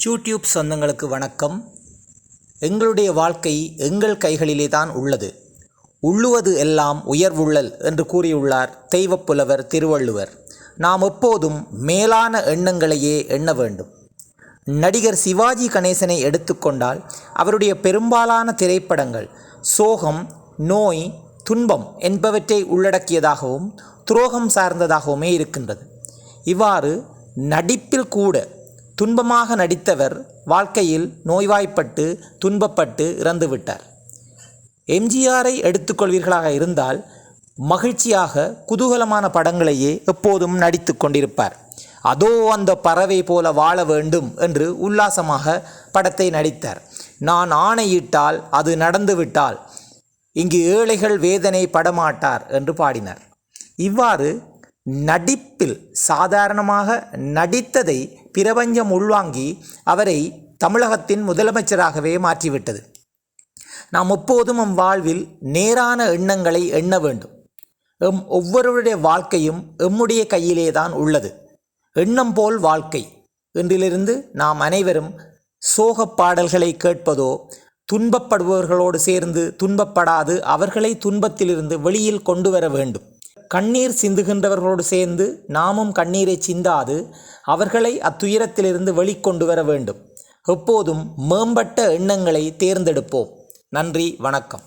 YouTube சொந்தங்களுக்கு வணக்கம். எங்களுடைய வாழ்க்கை எங்கள் கைகளிலே தான் உள்ளது. உள்ளுவது எல்லாம் உயர்வுள்ளல் என்று கூறியுள்ளார் தெய்வப்புலவர் திருவள்ளுவர். நாம் எப்போதும் மேலான எண்ணங்களையே எண்ண வேண்டும். நடிகர் சிவாஜி கணேசனை எடுத்துக்கொண்டால் அவருடைய பெரும்பாலான திரைப்படங்கள் சோகம், நோய், துன்பம் என்பவற்றை உள்ளடக்கியதாகவும் துரோகம் சார்ந்ததாகவுமே இருக்கின்றது. இவ்வாறு நடிப்பில் கூட துன்பமாக நடித்தவர் வாழ்க்கையில் நோய்வாய்ப்பட்டு துன்பப்பட்டு இறந்துவிட்டார். எம்ஜிஆரை எடுத்துக்கொள்வீர்களாக இருந்தால் மகிழ்ச்சியாக குதூகலமான படங்களையே எப்போதும் நடித்து கொண்டிருப்பார். அதோ அந்த பறவை போல வாழ வேண்டும் என்று உல்லாசமாக படத்தை நடித்தார். நான் ஆணையிட்டால் அது நடந்துவிட்டால் இங்கு ஏழைகள் வேதனை படமாட்டார் என்று பாடினார். இவ்வாறு நடிப்பில் சாதாரணமாக நடித்ததை பிரபஞ்சம் உள்வாங்கி அவரை தமிழகத்தின் முதலமைச்சராகவே மாற்றிவிட்டது. நாம் எப்போதும் நம் வாழ்வில் நேரான எண்ணங்களை எண்ண வேண்டும். ஒவ்வொருவருடைய வாழ்க்கையும் எம்முடைய கையிலே தான் உள்ளது. எண்ணம் போல் வாழ்க்கை. இன்றிலிருந்து நாம் அனைவரும் சோகப் பாடல்களை கேட்பதோ, துன்பப்படுபவர்களோடு சேர்ந்து துன்பப்படாது அவர்களை துன்பத்திலிருந்து வெளியில் கொண்டு வர வேண்டும். கண்ணீர் சிந்துகின்றவர்களோடு சேர்ந்து நாமும் கண்ணீரை சிந்தாது அவர்களை அத்துயரத்திலிருந்து வெளிக்கொண்டு வர வேண்டும். எப்போதும் மேம்பட்ட எண்ணங்களை தேர்ந்தெடுப்போம். நன்றி, வணக்கம்.